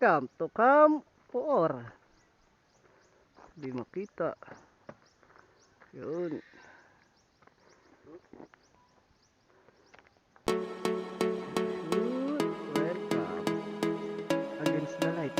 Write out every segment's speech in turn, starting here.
Welcome to Camp 4. Hindi makita. Yun. Welcome. Against the light.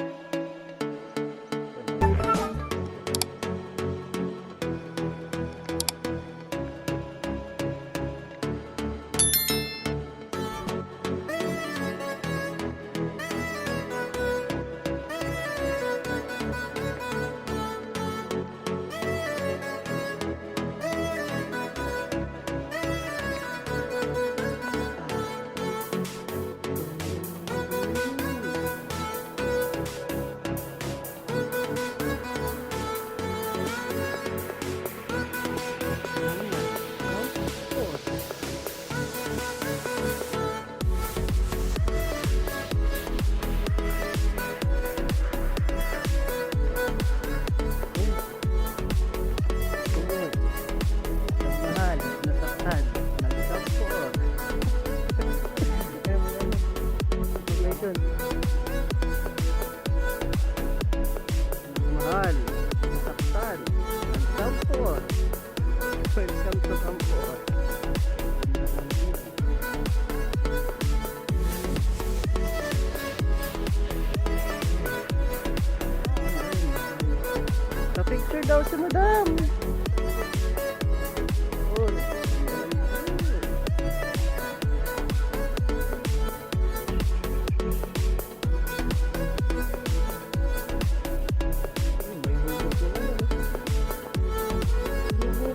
Mahal, saktan, nagkampor. Welcome to Kampor. Ka-picture daw si Madam.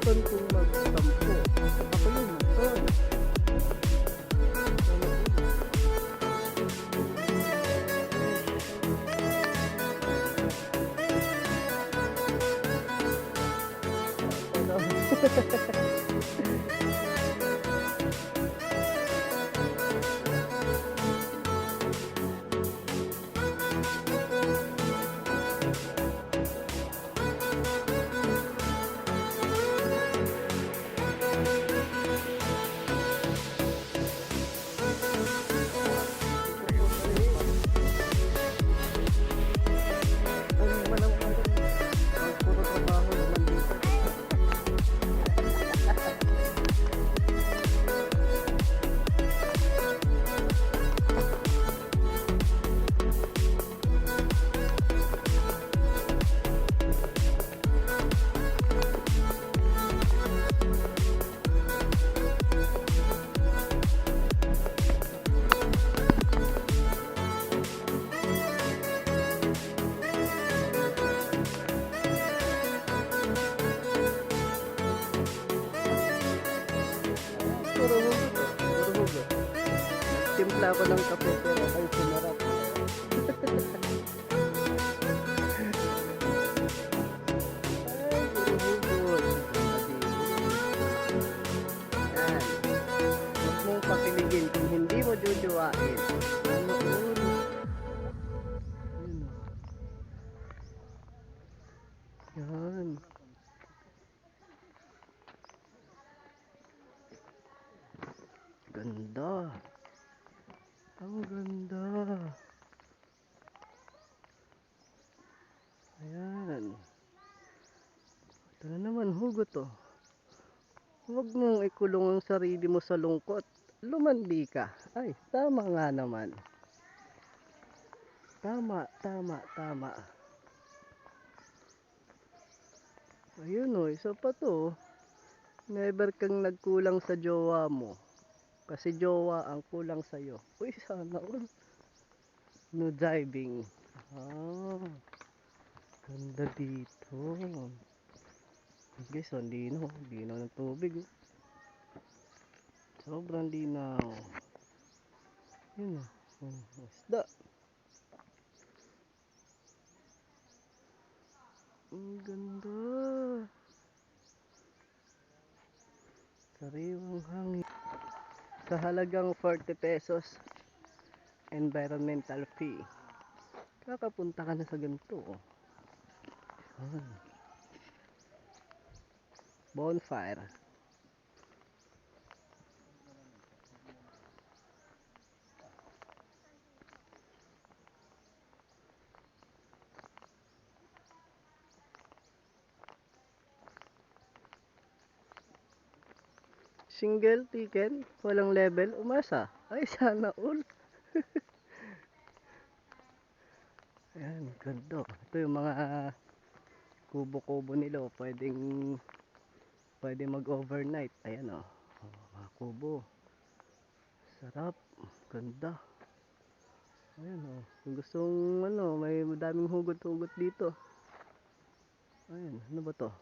Kung magsampo ako yung motor. Timpla ko ng kape pero ay sinarap. Yan. Huwag mong pakiligin kung hindi mo jujuwain. Yan. Ganda. Ang ganda. Ayan. Ito na naman hugot oh. Huwag mong ikulong ang sarili mo sa lungkot. Lumandi ka. Ay, tama nga naman. Tama, tama, tama. Ayun oh, isa pa to. Never kang nagkulang sa jowa mo. Kasi jowa ang kulang sa'yo. Uy, sana all. No diving. Ah, ganda dito. Guys, ang linaw. Linaw ng tubig. Sobrang linaw. Yun o. Isda. Ang ganda. Sariwang hangin. Sa halagang 40 pesos environmental fee, kakapunta ka na sa ganito oh. Bonfire. Single ticket, walang level, umasa. Ay, sana all. Ayan, ganda. Ito yung mga kubo-kubo nila. Oh. Pwede mag-overnight. Ayan o. Oh. Mga kubo. Sarap. Ganda. Ayan o. Kung gustong ano, may madaming hugot-hugot dito. Ayan, ano ba to?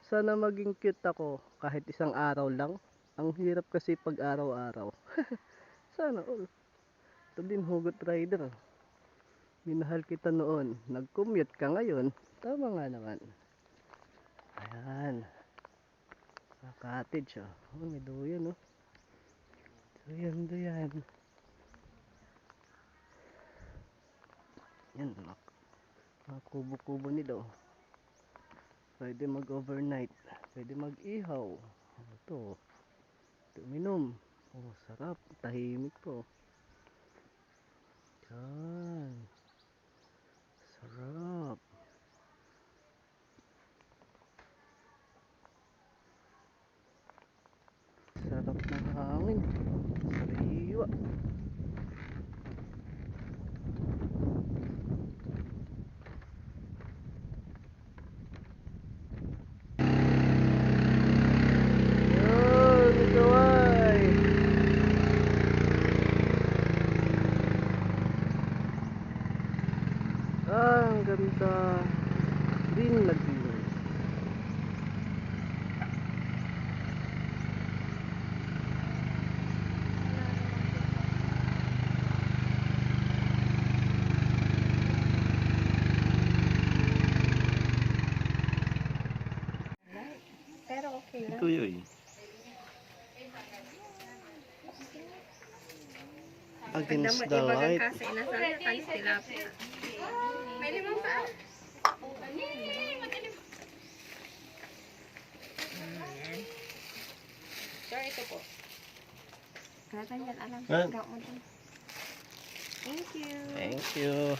Sana maging cute ako kahit isang araw lang. Ang hirap kasi pag araw-araw. Sana all. Ito din hugot rider. Minahal kita noon. Nag-commute ka ngayon. Tama nga naman. Ayan. Cottage oh. Oh, may duyan oh. Duyan. Yan mga kubo-kubo nila oh. Pwede mag-overnight. Pwede mag-ihaw. Ito. Ito uminom. Oh, sarap. Tahimik po. Yan. Sarap. Sarap ng hangin. Sariwa. Yun, ito ay. Ah, ang ganda. Green na green. Pero okay lang. Ito yun. Against the light. Kasi inasabi kanis tilapia. May limang pa. Ayan. Sir, ito po. Kaya yan, alam. Ah. Thank you. Thank you.